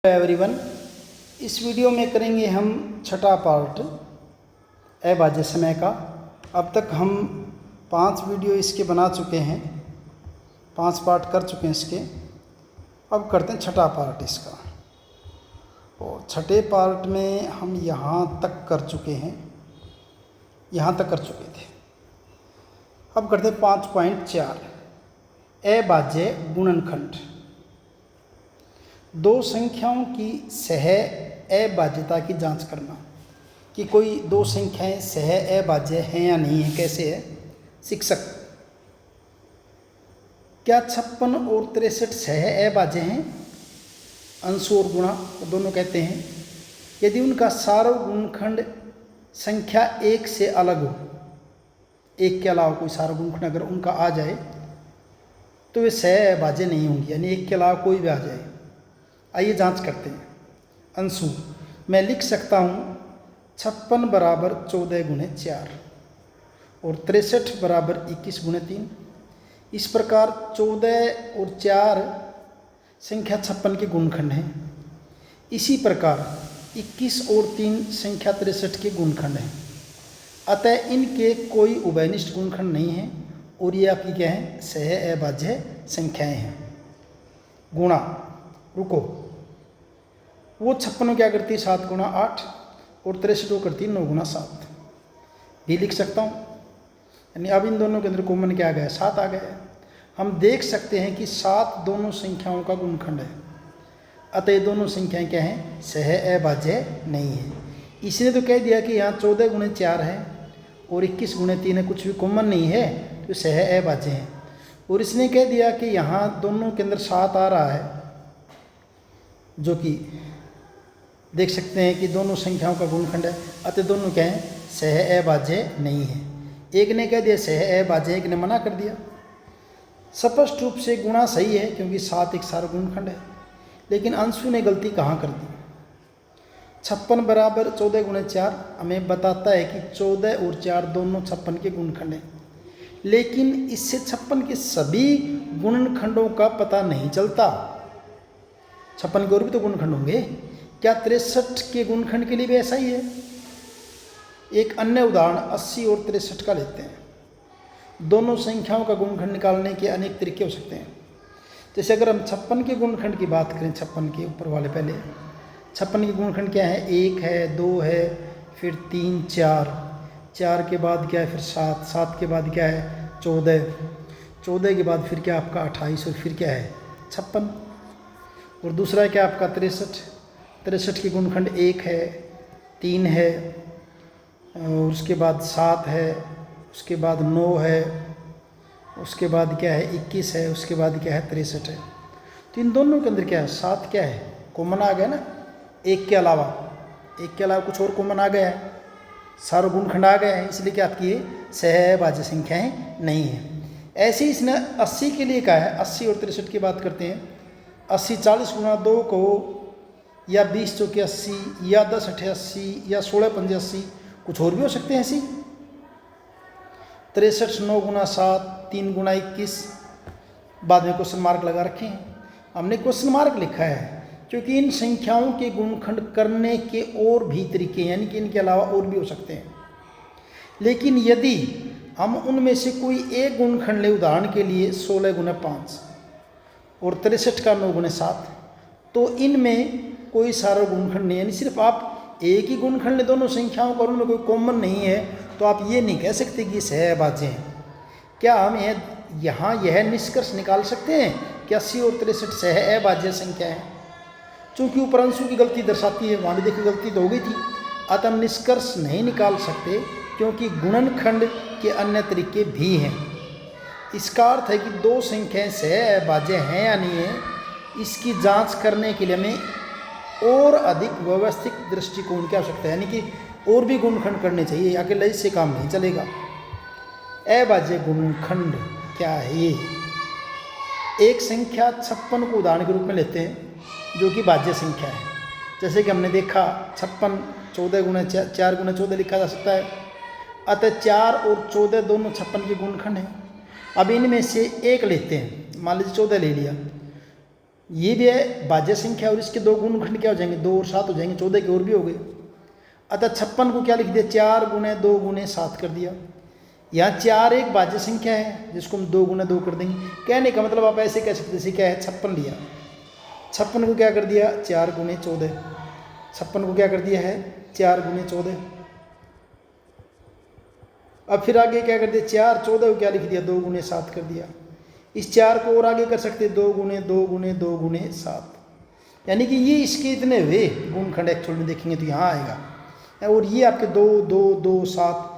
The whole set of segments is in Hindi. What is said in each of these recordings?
एवरीवन, इस वीडियो में करेंगे हम छठा पार्ट अभाज्य समय का। अब तक हम 5 वीडियो इसके बना चुके हैं, 5 पार्ट कर चुके हैं इसके। अब करते हैं छठा पार्ट इसका। और छठे पार्ट में हम यहाँ तक कर चुके हैं, यहाँ तक कर चुके थे। अब करते हैं 5.4 अभाज्य गुणनखंड। दो संख्याओं की सह अभाज्यता की जांच करना कि कोई दो संख्याएं सह अभाज्य हैं या नहीं है। कैसे है? शिक्षक, क्या 56 और 63 सह अभाज्य हैं? अंश और गुणा दोनों कहते हैं। यदि उनका सार्वगुणनखंड संख्या 1 से अलग हो, 1 के अलावा कोई सार्वगुणनखंड अगर उनका आ जाए तो वे सह अभाज्य नहीं होंगे, यानी 1 के अलावा कोई भी आ जाए। आइए जांच करते हैं। अंशु, मैं लिख सकता हूँ 56 बराबर 14 गुणे 4 और 63 बराबर 21 गुणे 3। इस प्रकार 14 और 4 संख्या 56 के गुणनखंड हैं। इसी प्रकार 21 और 3 संख्या 63 के गुणनखंड हैं। अतः इनके कोई उभयनिष्ठ गुणनखंड नहीं है और ये आपकी क्या है? सह अभाज्य संख्याएं हैं। गुणा, रुको, वो 56 क्या करती है? 7 गुणा 8 और 63 करती है 9 गुणा 7 भी लिख सकता हूँ। यानी अब इन दोनों के अंदर कॉमन क्या आ गया? 7 आ गया। हम देख सकते हैं कि 7 दोनों संख्याओं का गुणनखंड है। अतः ये दोनों संख्याएं क्या हैं? सह अभाज्य नहीं है। इसने तो कह दिया कि यहाँ 14 गुणे 4 है और 21 गुणे 3 है, कुछ भी कॉमन नहीं है तो सह अभाज्य है। और इसने कह दिया कि यहाँ दोनों के अंदर 7 आ रहा है, जो कि देख सकते हैं कि दोनों संख्याओं का गुणनखंड है। अतः दोनों क्या हैं? सह अभाज्य नहीं है। एक ने कह दिया सह अभाज्य, एक ने मना कर दिया। स्पष्ट रूप से गुणा सही है क्योंकि 7 एक सार्वगुणनखंड है। लेकिन अंशु ने गलती कहाँ कर दी? 56 बराबर 14 गुणे 4 हमें बताता है कि 14 और 4 दोनों 56 के गुणनखंड हैं। लेकिन इससे 56 के सभी गुणनखंडों का पता नहीं चलता। 56 के और भी तो गुणनखंड होंगे। क्या 63 के गुणनखंड के लिए भी ऐसा ही है? एक अन्य उदाहरण 80 और 63 का लेते हैं। दोनों संख्याओं का गुणनखंड निकालने के अनेक तरीके हो सकते हैं। जैसे अगर हम 56 के गुणनखंड की बात करें, 56 के ऊपर वाले पहले 56 के गुणनखंड क्या है? 1 है, 2 है, फिर 3, 4, 4 के बाद क्या है? फिर 7, 7 के बाद क्या है? 14, 14 के बाद फिर क्या आपका 28 और फिर क्या है? 56। और दूसरा क्या आपका 63, 63 के गुणनखंड 1 है, 3 है, और उसके बाद 7 है, उसके बाद 9 है, उसके बाद क्या है? 21 है, उसके बाद क्या है? 63 है। तो इन दोनों के अंदर क्या है? 7 क्या है? कॉमन आ गया ना, 1 के अलावा। 1 के अलावा कुछ और कॉमन आ गया है, सारे गुणनखंड आ गए हैं, इसलिए कि आपकी ये सह अभाज्य संख्याएँ नहीं है। ऐसे ही इसने 80 के लिए कहा है। 80 और 63 की बात करते हैं। 80 40 गुणा 2 को, या 20 चौके 80, या 10 अठे 80, या 16 पंजे 80, कुछ और भी हो सकते हैं ऐसी। 63 9 गुणा 7, 3 गुणा 21, बाद में क्वेश्चन मार्क लगा रखे हैं। हमने क्वेश्चन मार्क लिखा है क्योंकि इन संख्याओं के गुणनखंड करने के और भी तरीके, यानी कि इनके अलावा और भी हो सकते हैं। लेकिन यदि हम उनमें से कोई एक गुणनखंड ले, उदाहरण के लिए 16 गुना 5 और 63 का 9 गुणे 7, तो इनमें कोई सारा गुणनखंड नहीं है। यानी सिर्फ आप एक ही गुणनखंड ले दोनों संख्याओं का और उनमें कोई कॉमन नहीं है, तो आप ये नहीं कह सकते कि सह अभाज्य हैं। क्या हम यहाँ यह निष्कर्ष निकाल सकते हैं कि 80 और 63 सह अभाज्य संख्या है? चूँकि ऊपर अंशु की गलती दर्शाती है, वहाँ भी देखिए गलती तो हो गई थी। अतः हम निष्कर्ष नहीं निकाल सकते क्योंकि गुणनखंड के अन्य तरीके भी हैं। इसका अर्थ है कि दो संख्याएं सह अभाज्य हैं या नहीं है, इसकी जांच करने के लिए हमें और अधिक व्यवस्थित दृष्टिकोण की आवश्यकता है। यानी कि और भी गुणनखंड करने चाहिए, अकेले इससे काम नहीं चलेगा। अभाज्य गुणनखंड क्या है? ये एक संख्या 56 को उदाहरण के रूप में लेते हैं, जो कि भाज्य संख्या है। जैसे कि हमने देखा 56 14 गुणे 4 गुणे 14 लिखा जा सकता है। अतः 4 और 14 दोनों 56 के गुणनखंड हैं। अब इनमें से एक लेते हैं, मान लीजिए 14 ले लिया, ये भी है भाज्य संख्या और इसके दो गुणनखंड क्या हो जाएंगे, 2 और 7 हो जाएंगे, 14 के और भी हो गए। अतः 56 को क्या लिख दिया, 4 गुणे 2 गुणे 7 कर दिया। यहाँ 4 एक भाज्य संख्या है जिसको हम 2 गुणे 2 कर देंगे। कहने का मतलब आप ऐसे कह सकते, जैसे क्या है 56 लिया, 56 को क्या कर दिया 4 गुणे 14, 56 को क्या कर दिया है 4 गुणे 14। अब फिर आगे क्या कर दिया 4 14 को क्या लिख दिया 2 गुणे 7 कर दिया। इस 4 को और आगे कर सकते 2 गुणे 2 गुणे 2 गुणे 7, यानी कि ये इसके इतने हुए गुणनखंड एक्चुअल में देखेंगे तो यहाँ आएगा। और ये आपके 2 2 2 7,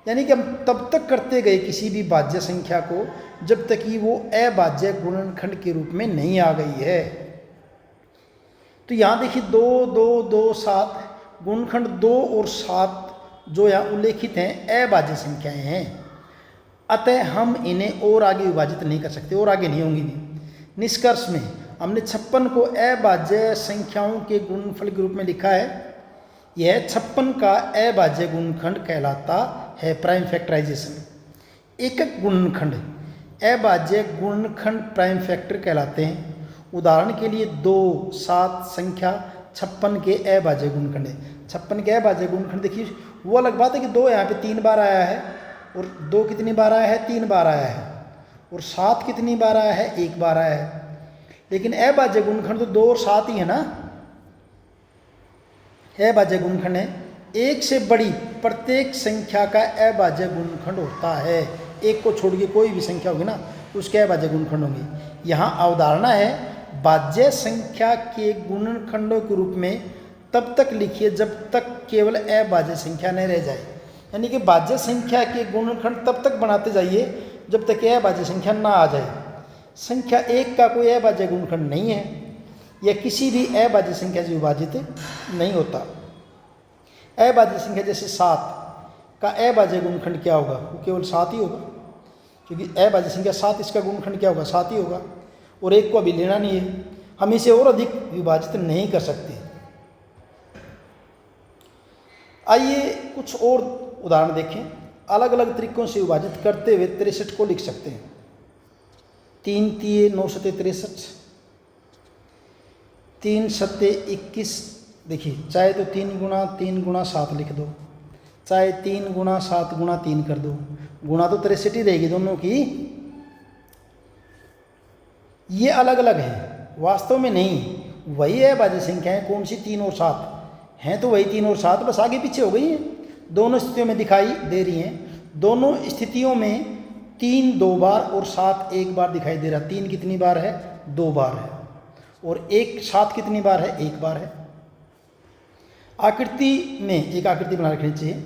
यानी कि हम तब तक करते गए किसी भी भाज्य संख्या को जब तक कि वो अभाज्य गुणनखंड के रूप में नहीं आ गई है। तो यहाँ देखिए 2 2 2 7 गुणनखंड 2 और 7 जो यहाँ उल्लेखित हैं अभाज्य संख्याएं हैं, अतः हम इन्हें और आगे विभाजित नहीं कर सकते, और आगे नहीं होंगी भी। निष्कर्ष में हमने 56 को अभाज्य संख्याओं के गुणनफल के रूप में लिखा है। यह 56 का अभाज्य गुणनखंड कहलाता है। प्राइम फैक्टराइजेशन, एकक गुणनखंड अभाज्य गुणनखंड प्राइम फैक्टर कहलाते हैं। उदाहरण के लिए 2 7 संख्या 56 के अभाज्य गुणनखंड है। 56 के अभाज्य गुणनखंड देखिए, वो अलग बात है कि 2 यहाँ पे 3 बार आया है, और 2 कितनी बार आया है 3 बार आया है, और 7 कितनी बार आया है 1 बार आया है। लेकिन अभाज्य गुणनखंड तो 2 और 7 ही है ना। अभाज्य गुणनखंड है, एक से बड़ी प्रत्येक संख्या का अभाज्य गुणनखंड होता है। एक को छोड़ के कोई भी संख्या होगी ना उसके अभाज्य गुणनखंड होंगे। यहाँ अवधारणा है भाज्य संख्या के गुणनखंडों के रूप में तब तक लिखिए जब तक केवल अभाज्य संख्या नहीं रह जाए, यानी कि भाज्य संख्या के गुणनखंड तब तक बनाते जाइए जब तक अभाज्य संख्या ना आ जाए। संख्या 1 का कोई अभाज्य गुणनखंड नहीं है, यह किसी भी अभाज्य संख्या से विभाजित नहीं होता। अभाज्य संख्या जैसे 7 का अभाज्य गुणनखंड क्या होगा, वो केवल 7 ही होगा, क्योंकि अभाज्य संख्या 7, इसका गुणनखंड क्या होगा 7 ही होगा, और 1 को अभी लेना नहीं है, हम इसे और अधिक विभाजित नहीं कर सकते। आइए कुछ और उदाहरण देखें। अलग अलग तरीकों से विभाजित करते हुए 63 को लिख सकते हैं। 3 तिये 9 सते 63, 3 सते 21। देखिए चाहे तो 3 गुणा 3 गुणा 7 लिख दो, चाहे 3 गुणा 7 गुणा 3 कर दो, गुणा तो 63 ही रहेगी दोनों की। ये अलग अलग है, वास्तव में नहीं, वही है अभाज्य संख्याएं। कौन सी 3 और 7 हैं, तो वही 3 और 7, बस आगे पीछे हो गई हैं। दोनों स्थितियों में दिखाई दे रही हैं। दोनों स्थितियों में 3 2 बार और 7 1 बार दिखाई दे रहा। 3 कितनी बार है 2 बार है, और 7 कितनी बार है 1 बार है। आकृति में एक आकृति बना रखनी चाहिए।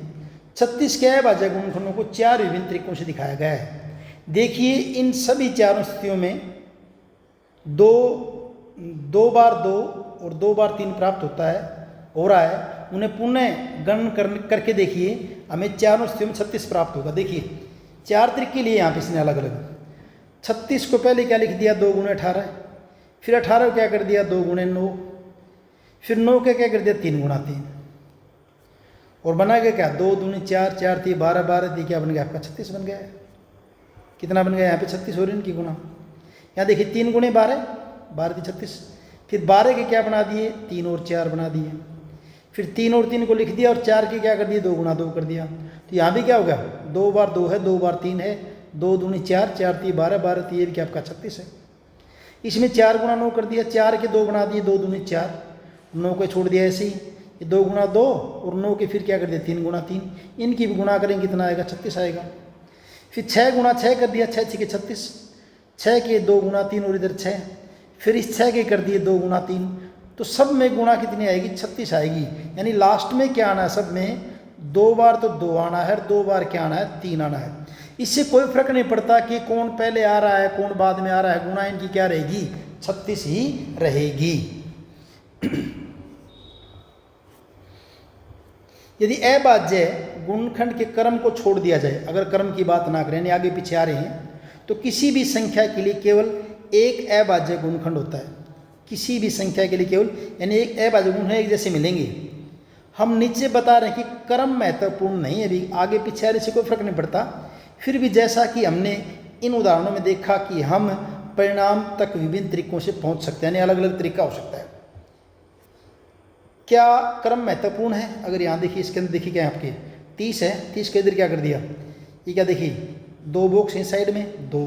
36 के अभाज्य गुणनखंडों को 4 विभिन्न तरीकों से दिखाया गया है। देखिए इन सभी चारों स्थितियों में 2 बार 2 और 2 बार 3 प्राप्त होता है, हो रहा है। उन्हें पुनः गणन करके देखिए, हमें चारों स्थितियों में 36 प्राप्त होगा। देखिए 4 तरीके लिए यहाँ पे इसने अलग अलग। 36 को पहले क्या लिख दिया 2 गुणे 18, फिर 18 को क्या कर दिया 2 गुणे 9, फिर 9 के क्या कर दिया 3 गुणा 3, और बना गया क्या 2 दूनी 4, 4 3 12, 12 दी क्या बन गया आपका 36 बन गया। कितना बन गया यहाँ पे 36 हो रही इनकी गुणा। यहाँ देखिए 3 गुणे 12, 12 दी 36, फिर 12 के क्या बना दिए 3 और 4 बना दिए, फिर 3 और 3 को लिख दिया, और 4 के क्या कर दिए 2 गुणा 2 कर दिया। तो यहाँ भी क्या होगा 2 बार 2 है, 2 बार 3 है, 2 दूनी 4, 4 3 12, 12 3 ये भी क्या आपका 36 है। इसमें 4 गुणा 9 कर दिया, 4 के 2 बना दिए, 2 दूनी 4, 9 को छोड़ दिया ऐसे ही, ये 2 गुणा 2 और 9 के फिर क्या कर दिया 3 गुणा 3, इनकी भी गुणा करेंगे कितना आएगा 36 आएगा। फिर 6 गुणा 6 कर दिया, 6 6 के 36, 6 के 2 गुणा 3 और इधर 6, फिर इस 6 के कर दिए 2 गुणा 3, तो सब में गुणा कितनी आएगी 36 आएगी। यानी लास्ट में क्या आना है, सब में 2 बार तो 2 आना है, 2 बार क्या आना है 3 आना है। इससे कोई फर्क नहीं पड़ता कि कौन पहले आ रहा है कौन बाद में आ रहा है, गुणा इनकी क्या रहेगी 36 ही रहेगी। यदि अभाज्य गुणनखंड के क्रम को छोड़ दिया जाए, अगर क्रम की बात ना करें यानी आगे पीछे आ रहे हैं, तो किसी भी संख्या के लिए केवल एक अभाज्य गुणनखंड होता है। किसी भी संख्या के लिए केवल यानी एक अभाज्य गुणनखंड एक जैसे मिलेंगे। हम नीचे बता रहे हैं कि क्रम महत्वपूर्ण नहीं है, अभी आगे पीछे आने से कोई फर्क नहीं पड़ता। फिर भी जैसा कि हमने इन उदाहरणों में देखा कि हम परिणाम तक विभिन्न तरीकों से पहुंच सकते हैं, यानी अलग अलग तरीका हो सकता है। क्या क्रम महत्वपूर्ण है? अगर यहाँ देखिए, इसके अंदर देखिए क्या है, आपके 30 है, 30 के इधर क्या कर दिया, ये क्या देखिए 2 बॉक्स हैं साइड में 2,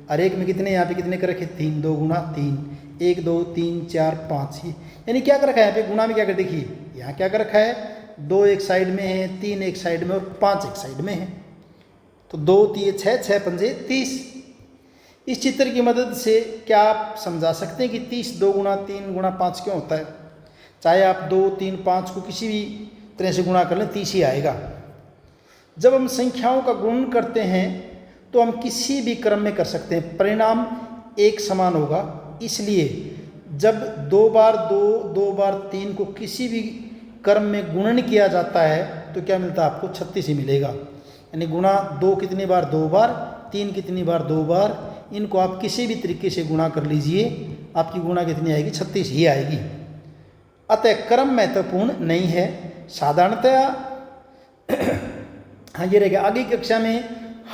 और एक में कितने, यहाँ पे कितने कर रखे 3, 2 गुना 3, 1 2 3 4 5, ये यानी क्या कर रखा है यहाँ पे गुणा में, क्या कर देखिए यहाँ क्या कर रखा है, 2 एक साइड में है, 3 एक साइड में और 5 एक साइड में है, तो 2 3 6, 6 पंजे 30। इस चित्र की मदद से क्या आप समझा सकते हैं कि 30 2 गुना 3 गुना 5 क्यों होता है? चाहे आप 2 3 5 को किसी भी तरह से गुणा कर लें 30 ही आएगा। जब हम संख्याओं का गुणन करते हैं तो हम किसी भी क्रम में कर सकते हैं, परिणाम एक समान होगा। इसलिए जब 2 बार 2 2 बार 3 को किसी भी क्रम में गुणन किया जाता है तो क्या मिलता है आपको 36 ही मिलेगा। यानी गुणा 2 कितनी बार 2 बार, 3 कितनी बार 2 बार, इनको आप किसी भी तरीके से गुणा कर लीजिए, आपकी गुणा कितनी आएगी 36 ही आएगी। अतः क्रम महत्वपूर्ण नहीं है, साधारणतया हाँ ये रहेगा। आगे की कक्षा में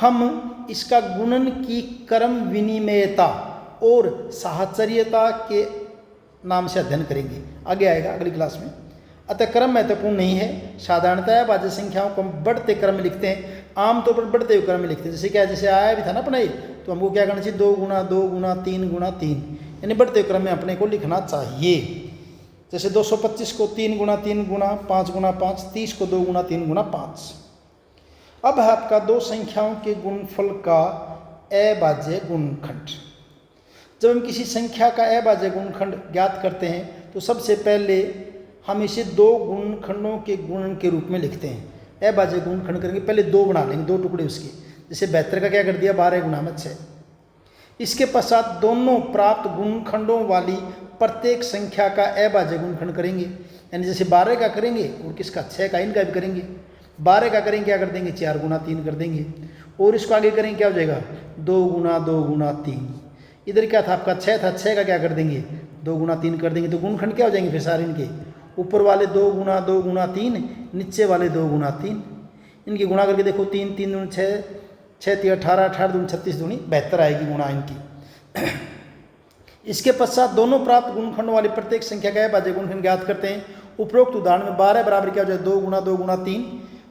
हम इसका गुणन की क्रम विनिमयता और साहचर्यता के नाम से अध्ययन करेंगे, आगे आएगा अगली क्लास में। अतः क्रम महत्वपूर्ण नहीं है, साधारणतया भाज्य संख्याओं को हम बढ़ते क्रम में लिखते हैं, आमतौर पर बढ़ते हुए क्रम में लिखते हैं। जैसे क्या, जैसे आया भी था ना पढ़ाई, तो हमको क्या करना चाहिए 2 गुना 2 गुना 3 गुना 3, यानी बढ़ते हुए क्रम में अपने को लिखना चाहिए। जैसे 225 को 3 गुना 3 गुना 5 गुना 5, 30 को 2 गुना 3 गुना 5। अब है आपका दो संख्याओं के गुणनफल का अभाज्य गुणनखंड। जब हम किसी संख्या का अभाज्य गुणनखंड ज्ञात करते हैं तो सबसे पहले हम इसे 2 गुणनखंडों के गुणन के रूप में लिखते हैं। अभाज्य गुणनखंड करेंगे, पहले 2 बना लेंगे, 2 टुकड़े उसके। जैसे 72 का क्या कर दिया 12 गुना में 6। इसके पश्चात दोनों प्राप्त गुणनखंडों वाली प्रत्येक संख्या का अभाज्य गुणनखंड करेंगे, यानी जैसे 12 का करेंगे और किसका 6 का, इनका भी करेंगे। 12 का करेंगे क्या कर देंगे 4 गुना 3 कर देंगे, और इसको आगे करेंगे क्या हो जाएगा 2 गुना 2 गुना 3। इधर क्या था आपका 6 था, 6 का क्या कर देंगे 2 गुना 3 कर देंगे, तो गुणनखंड क्या हो जाएंगे फिर सारे इनके, ऊपर वाले 2 गुना 3, नीचे वाले 2 गुना 3। इनकी गुणा करके देखो 3 3 दूनी 6, 6 3 18, 18 दूनी 36 दूनी 72 आएगी गुणा इनकी। इसके पश्चात दोनों प्राप्त गुणनखंडों वाली प्रत्येक संख्या का अभाज्य गुणनखंड ज्ञात करते हैं। उपरोक्त उदाहरण में 12 बराबर क्या हो जाए 2 गुना 3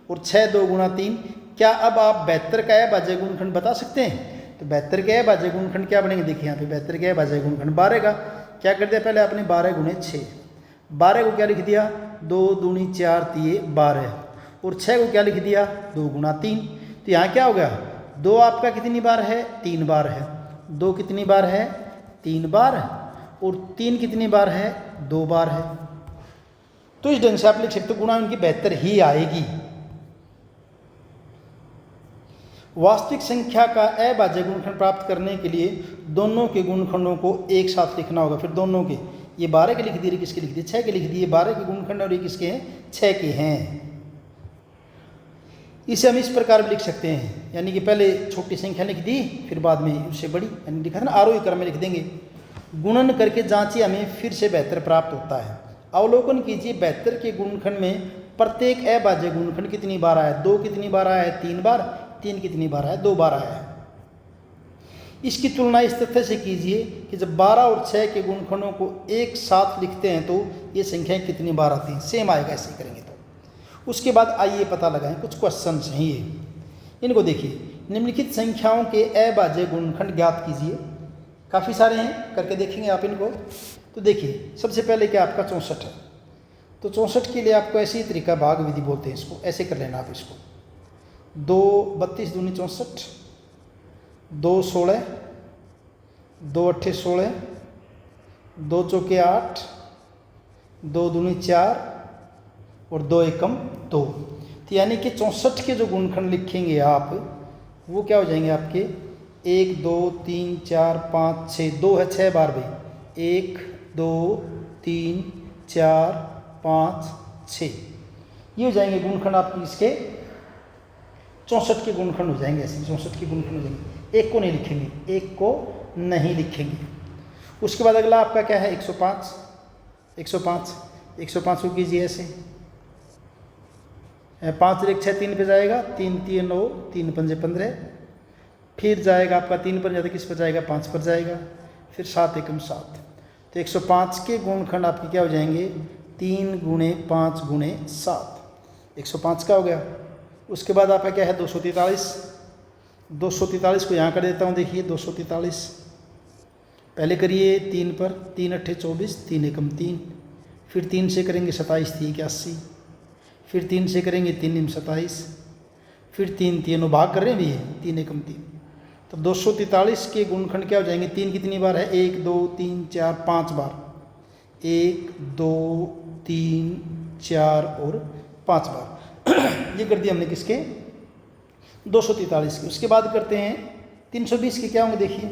और 6 2 गुना 3। क्या अब आप 72 का अभाज्य गुणनखंड बता सकते हैं? तो 72 के अभाज्य गुणनखंड क्या बनेंगे, देखिए यहाँ पे 72 के अभाज्य गुणनखंड 12 का क्या कर दिया पहले आपने 12 गुणे 6, 12 को क्या लिख दिया 2 दूनी 4 3 12, और 6 को क्या लिख दिया 2 गुना 3। तो यहाँ क्या हो गया 2 आपका कितनी बार है 3 बार है, 2 कितनी बार है 3 बार, और 3 कितनी बार है 2 बार है। तो इस ढंग से आप लिख सकते हो गुणा उनकी 72 ही आएगी। वास्तविक संख्या का अभाज्य गुणनखंड प्राप्त करने के लिए दोनों के गुणनखंडों को एक साथ लिखना होगा। फिर दोनों के, ये 12 के लिख दिए, किसके लिख दिए 6 के लिख दिए, 12 के गुणनखंड और ये किसके हैं 6 के हैं। इसे हम इस प्रकार भी लिख सकते हैं, यानी कि पहले छोटी संख्या लिख दी फिर बाद में उससे बड़ी, यानी लिखा था ना आरोही क्रम में लिख देंगे। गुणन करके जांचिए, हमें फिर से 72 प्राप्त होता है। अवलोकन कीजिए 72 के गुणनखंड में प्रत्येक अभाज्य गुणनखंड कितनी बार आया, 2 कितनी बार आया है 3 बार, 3 कितनी बार आया 2 बार आया है। इसकी तुलना इस तथ्य से कीजिए कि जब 12 और 6 के गुणनखंडों को एक साथ लिखते हैं तो ये संख्याएं कितनी बार आती हैं, सेम आएगा ऐसे करेंगे तो। उसके बाद आइए पता लगाएं कुछ क्वेश्चन हैं ये, इनको देखिए। निम्नलिखित संख्याओं के अभाज्य गुणनखंड ज्ञात कीजिए। काफ़ी सारे हैं, करके देखेंगे आप इनको। तो देखिए सबसे पहले क्या आपका 64 है, तो 64 के लिए आपको ऐसे ही तरीका भाग विधि बोलते हैं, इसको ऐसे कर लेना आप। इसको 2 32 दूनी 64, 2 16, 2 8 16, 2 चौके 8, 2 दूनी 4 और 2 एकम 2। तो यानी कि 64 के जो गुणनखंड लिखेंगे आप वो क्या हो जाएंगे आपके 1 2 3 4 5 6, 2 है 6 बार भाई, 1 2 3 4 5 6, ये हो जाएंगे गुणनखंड आपके इसके 64 के गुणनखंड हो जाएंगे। ऐसे 64 के गुणनखंड हो जाएंगे, एक को नहीं लिखेंगे, एक को नहीं लिखेंगे। उसके बाद अगला आपका क्या है 105, 105, 105 को कीजिए ऐसे, 5 1 6 3 पे जाएगा, 3 3 9, 3 5 15, फिर जाएगा आपका 3 पर जाता किस पर जाएगा 5 पर जाएगा, फिर 7 एकम 7। तो 105 के गुणनखंड आपके क्या हो जाएंगे, 3 गुणे 5 गुणे 7, 105 का हो गया। उसके बाद आपका क्या है 243। 243 को यहाँ कर देता हूँ, देखिए 243 पहले करिए 3 पर, 3 अट्ठे 24, 3 एकम 3, फिर 3 से करेंगे 27 3 81, फिर 3 से करेंगे 3 निम 27, फिर 3 तीनों भाग कर रहे हैं भी है 3 एकम 3। तो 243 के गुणनखंड क्या हो जाएंगे, 3 कितनी बार है, 1 2 3 4 5 बार, 1 2 3 4 और 5 बार। ये कर दिया हमने किसके, 243 के। उसके बाद करते हैं 320 के, क्या होंगे देखिए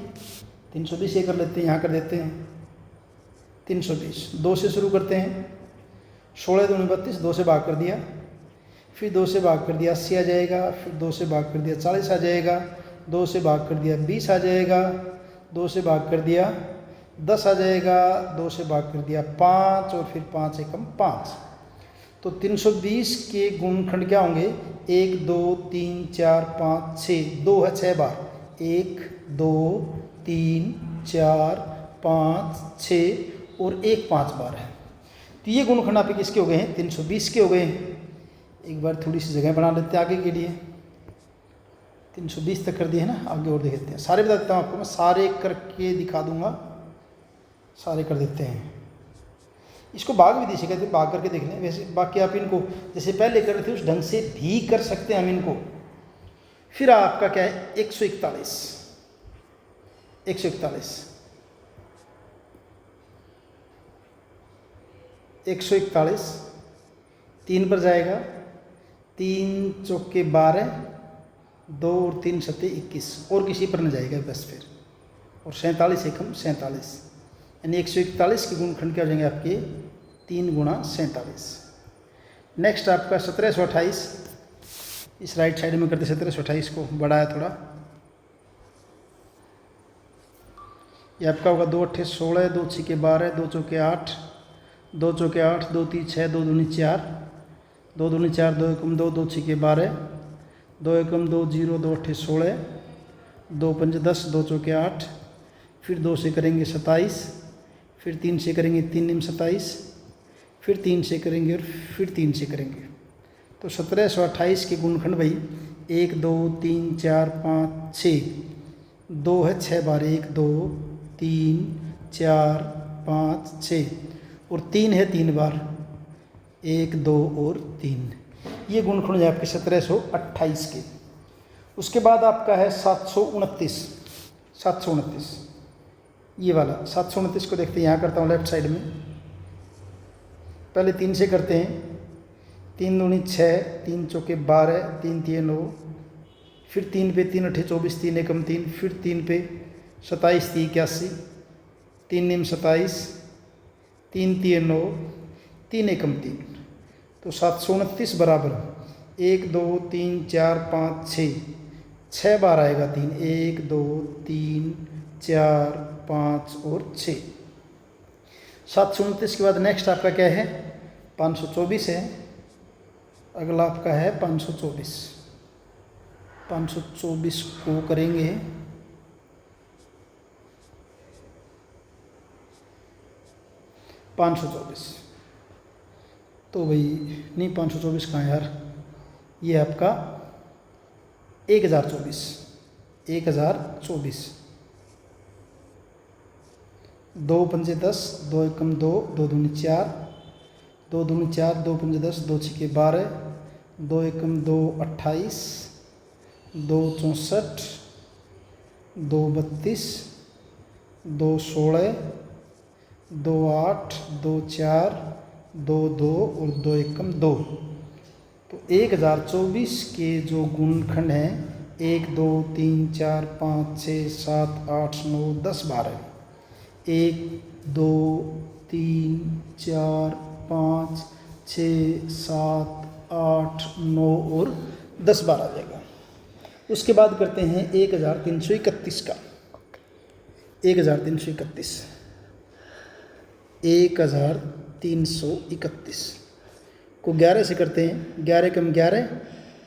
320 ये कर लेते हैं, यहाँ कर देते हैं 320। 2 से शुरू करते हैं, 16 दूनी 32, 2 से भाग कर दिया, फिर 2 से भाग कर दिया 80 आ जाएगा, फिर 2 से भाग कर दिया 40 आ जाएगा, 2 से भाग कर दिया 20 आ जाएगा, 2 से भाग कर दिया 10 आ जाएगा, 2 से भाग कर दिया 5 और फिर 5 एकम 5। तो 320 के गुणनखंड क्या होंगे, 1 2 3 4 5 6, 2 है 6 बार, 1 2 3 4 5 6 और 1 5 बार है। तो ये गुणनखंड आपके किसके हो गए हैं, 320 के हो गए हैं। एक बार थोड़ी सी जगह बना लेते हैं आगे के लिए, 320 तक कर दिए है ना, आगे और देख लेते हैं। सारे बता देता हूँ आपको, मैं सारे करके दिखा दूंगा, सारे कर देते हैं। इसको भाग विधि से कहते हैं, भाग करके देख लें। वैसे बाकी आप इनको जैसे पहले कर रहे थे उस ढंग से भी कर सकते हैं हम इनको। फिर आपका क्या है 141, 141 141 3 पर जाएगा, 3 चौके 12, 2 और 3 सत्ते 21, और किसी पर न जाएगा बस फिर, और 47 एकम 47, यानी 141 के गुणनखंड क्या हो जाएंगे आपके 3 गुणा 47। नेक्स्ट आपका 1728, इस राइट साइड में करते 1728 को, बड़ा है थोड़ा। ये आपका होगा 2 अट्ठे 16, 2 छिके 12, 2 चौके 8, 2 चौके 8, 2 तीन 6, 2 दूनी 4, 2 दूनी 4, 2 एकम 2, 2 छिके 12, 2 एकम 2 0, 2 अट्ठे 16, 2 पंज 10, 2 चौके 8, फिर 2 से करेंगे 27, फिर 3 से करेंगे 3 निम 27, फिर 3 से करेंगे और फिर 3 से करेंगे। तो 1728 के गुणनखंड भाई 1 2 3 4 5 6, 2 है 6 बार, 1 2 3 4 5 6, और 3 है 3 बार, 1 2 और 3। ये गुणनखंड है आपके 1728 के। उसके बाद आपका है 729, 729 ये वाला 729 को देखते हैं, यहाँ करता हूँ लेफ्ट साइड में। पहले 3 से करते हैं, 3 दूनी 6, 3 चौके 12, 3 तिये 9, फिर 3 पे 3 अट्ठे 24, 3 एकम 3, फिर 3 पे 27 3 81, 3 निम 27, 3 तिये 9, 3 एकम 3। तो 729 बराबर 1 2 3 4 5 6, 6 बार आएगा 3, 1 2 3 4 5 और 6। 729 के बाद नेक्स्ट आपका क्या है 524 है। अगला आपका है 524, 524 को करेंगे 524। तो भाई नहीं 524 कहाँ यार, ये आपका 1024, 1024, 2 पंजे 10, 2 एकम 2, 2 दूनी 4, 2 दूनी 4, 2 पंजे 10, 2 छिके 12, 2 एकम 2 28, 2 64, 2 32, 2 16, 2 8, 2 4, 2 2 और 2 एकम 2। तो 1024 के जो गुणनखंड हैं 1 2 3 4 5 6 7 8 9 10 12, 1 2 3 4 5 6 7 8 9 और 10 12 आ जाएगा। उसके बाद करते हैं 1331 का, 1331, 1331 को 11 से करते हैं, 11 कम 11,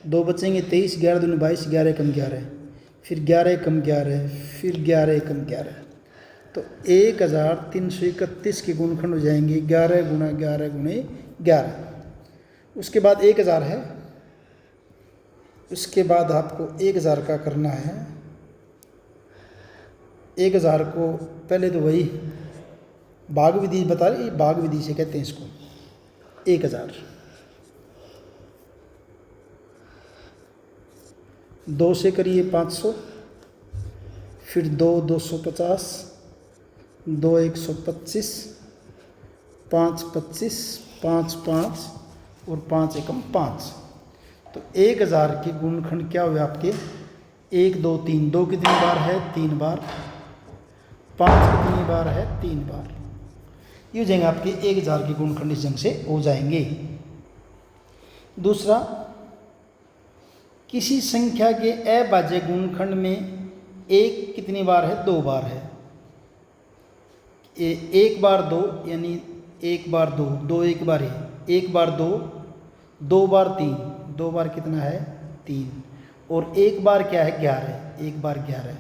2 बचेंगे 23, 11 दूनी 22, 11 कम 11, फिर 11 कम 11, फिर 11 कम 11। तो तो 1331 के गुणनखंड हो जाएंगे 11 गुणा 11 गुणे 11। उसके बाद 1000 है, उसके बाद आपको 1000 का करना है। 1000 को पहले तो वही भाग विधि बता रही, भाग विधि से कहते हैं इसको। 1000 2 से करिए 500, फिर 2 250, 2 125, 5 25, 5 5 और 5 एकम 5। तो 1000 के गुणनखंड क्या हुए आपके 1 2 3, 2 कितनी बार है 3 बार, 5 कितनी बार है 3 बार। ये हो जाएंगे आपके 1000 के गुणनखंड इस ढंग से हो जाएंगे। दूसरा, किसी संख्या के अभाज्य गुणनखंड में 1 कितनी बार है 2 बार है। 1 बार 2 यानी 1 बार 2, 2 1 बार है, 1 बार 2, 2 बार 3, 2 बार कितना है 3, और 1 बार क्या है 11, 1 बार 11।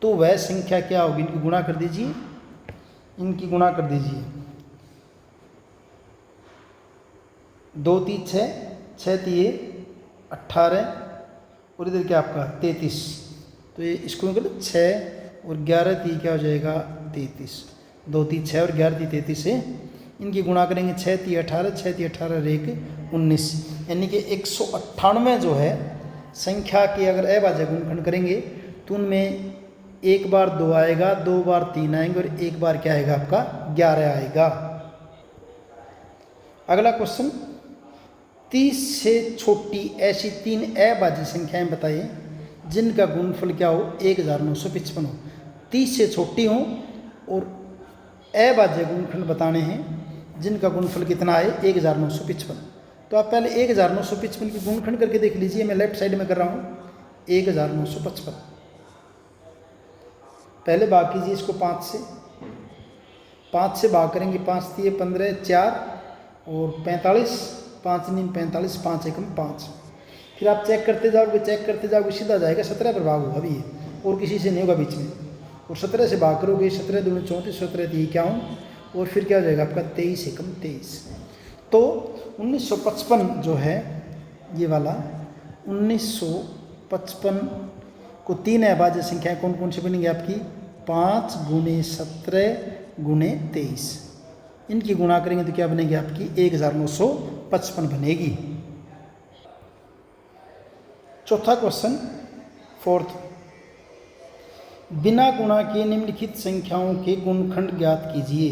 तो वह संख्या क्या होगी, इनकी गुणा कर दीजिए, इनकी गुणा कर दीजिए। 2 3 6, 6 3 18, और इधर क्या आपका 33। तो ये इसको कर 6 और 11 3 क्या हो जाएगा 33। 2 3 6 और 11 3 33 से इनकी गुणा करेंगे। 6 3 18, 6 3 18 और 1 19, यानी कि 198 जो है संख्या के अगर अभाज्य गुणनखंड करेंगे तो उनमें 1 बार 2 आएगा, 2 बार 3 आएंगे और 1 बार क्या आएगा आपका 11 आएगा। अगला क्वेश्चन, 30 से छोटी ऐसी 3 अभाज्य संख्याएं बताइए जिनका गुणनफल क्या हो 1955 हो। 30 से छोटी हो और अभाज्य गुणनखंड बताने हैं जिनका गुणनफल कितना है 1955। तो आप पहले 1955 की गुणनखंड करके देख लीजिए। मैं लेफ्ट साइड में कर रहा हूँ 1955। पहले भाग कीजिए इसको 5 से, 5 से भाग करेंगे, 5 3 15, 4 और 45, 5 9 45, 5 एकम 5। फिर आप चेक करते जाओगे सीधा जाएगा 17 पर भाग होगा अभी ये, और किसी से नहीं होगा बीच में। और 17 से भाग करोगे 17 दूनी 34, 17 3 51, और फिर क्या हो जाएगा आपका 23 एकम 23। तो 1955 जो है ये वाला 1955 को 3 अभाज्य संख्याएं कौन कौन सी बनेंगी आपकी 5 गुणे 17 गुणे 23। इनकी गुणा करेंगे तो क्या बनेगी आपकी 1955 बनेगी। चौथा क्वेश्चन, फोर्थ, बिना गुणा के निम्नलिखित संख्याओं के गुणनखंड ज्ञात कीजिए,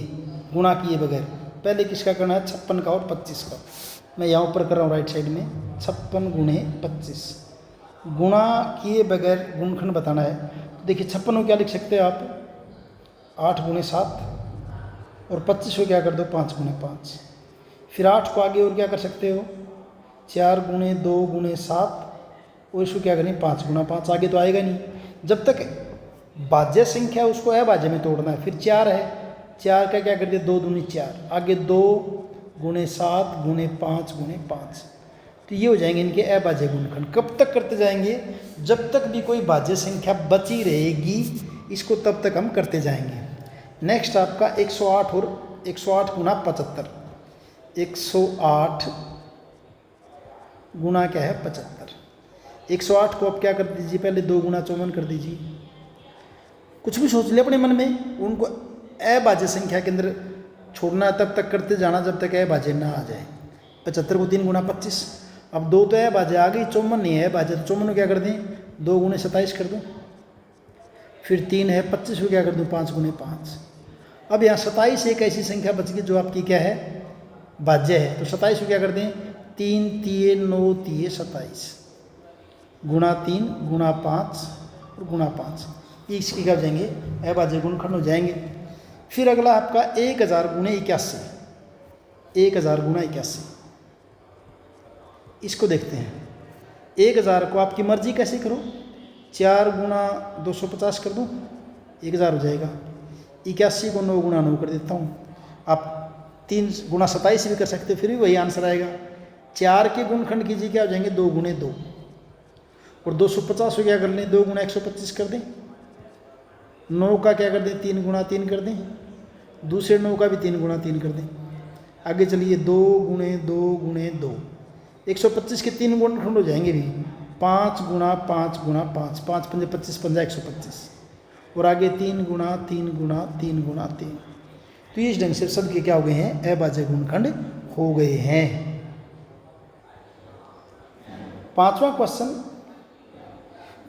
गुणा किए बगैर। पहले किसका करना है 56 का और 25 का। मैं यहाँ ऊपर कर रहा हूँ राइट साइड में 56 गुणे 25। गुणा किए बगैर गुणनखंड बताना है। तो देखिए 56 को क्या लिख सकते हो आप 8 गुणे 7, और 25 को क्या कर दो 5 गुणे 5। फिर 8 को आगे और क्या कर सकते हो 4 गुणे 2 गुणे 7, और इसको क्या करें 5 गुणा 5। आगे तो आएगा नहीं, जब तक भाज्य संख्या उसको अभाज्य में तोड़ना है। फिर 4 है, 4 का क्या कर दिया 2 दूनी 4, आगे 2 गुणे 7 गुणे 5 गुणे 5। तो ये हो जाएंगे इनके अभाज्य गुणनखंड। कब तक करते जाएंगे, जब तक भी कोई भाज्य संख्या बची रहेगी इसको तब तक हम करते जाएंगे। नेक्स्ट आपका 108 और 108 गुना 75। 108 गुना क्या है 75। 108 को आप क्या कर दीजिए पहले 2 गुना 54 कर दीजिए। कुछ भी सोच ले अपने मन में, उनको अभाज्य संख्या के अंदर छोड़ना तब तक करते जाना जब तक अभाज्य ना आ जाए। 75 को 3 गुना 25। अब 2 तो अभाज्य आ गई, 54 नहीं है अभाज्य, तो 54 को क्या कर दें 2 गुणे 27 कर दूँ। फिर 3 है, 25 को क्या कर दूँ 5 गुणे 5। अब यहाँ 27 एक ऐसी संख्या बच गई जो आपकी क्या है भाज्य है। तो 27 को क्या कर दें 3 3 9 3 27 गुणा 3 गुणा 5 और गुणा 5। ये इसकी क्या हो जाएंगे अभाज्य गुणनखंड हो जाएंगे। फिर अगला आपका 1000 गुणे 81। 1000 गुणा 81 इसको देखते हैं। 1000 को आपकी मर्जी कैसे करो, 4 गुणा 250 कर दूँ 1000 हो जाएगा। 81 को 9 गुणा 9 कर देता हूँ। आप 3 गुणा 27 भी कर सकते हो, फिर भी वही आंसर आएगा। 4 के गुणनखंड कीजिए क्या हो जाएंगे 2 गुणे 2, और 250 को क्या कर लें 2 गुणा 125 कर दें। 9 का क्या कर दें, 3 गुणा 3 कर दें, दूसरे 9 का भी 3 गुणा 3 कर दें। आगे चलिए 2 गुणे 2 गुणे 2, 125 के 3 गुणनखंड हो जाएंगे भी, 5 गुणा 5 गुणा 5, 5 पंजे 25, पंजा 125, और आगे 3 गुणा 3 गुणा 3 गुणा 3। तो इस ढंग से सबके क्या हो गए हैं, अभाज्य गुणनखंड हो गए हैं। 5वां क्वेश्चन,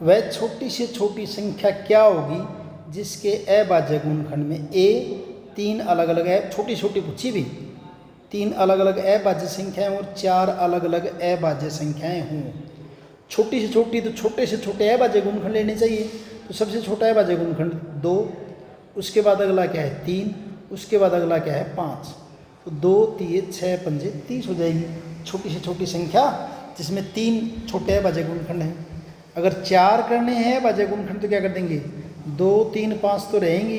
वह छोटी से छोटी संख्या क्या होगी जिसके अभाज्य गुणनखंड में ए 3 अलग अलग है, छोटी छोटी पूछी भी, 3 अलग अलग अभाज्य संख्याएं और 4 अलग अलग अभाज्य संख्याएं हों। छोटी से छोटी तो छोटे से छोटे अभाज्य गुणनखंड लेने चाहिए। तो सबसे छोटा अभाज्य गुणनखंड 2, उसके बाद अगला क्या है 3, उसके बाद अगला क्या है 5। तो 2 3 6 पंजे 30 हो जाएगी छोटी से छोटी संख्या जिसमें 3 छोटे अभाज्य गुणनखंड हैं। अगर 4 करने हैं अभाज्य गुणनखंड तो क्या कर देंगे, 2 3 5 तो रहेंगी,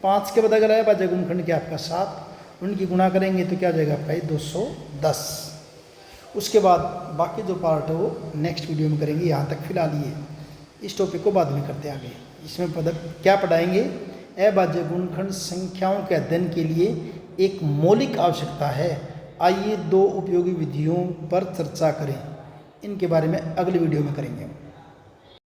5 के बाद अगर अभाज्य गुणनखंड क्या आपका 7, उनकी गुणा करेंगे तो क्या हो जाएगा आपका 210। उसके बाद बाकी जो पार्ट है वो नेक्स्ट वीडियो में करेंगे। यहाँ तक फिलहाल ये इस टॉपिक को बाद में करते आगे। इसमें क्या पढ़ाएंगे, अभाज्य गुणनखंड संख्याओं के अध्ययन के लिए एक मौलिक आवश्यकता है। आइए 2 उपयोगी विधियों पर चर्चा करें, इनके बारे में अगली वीडियो में करेंगे।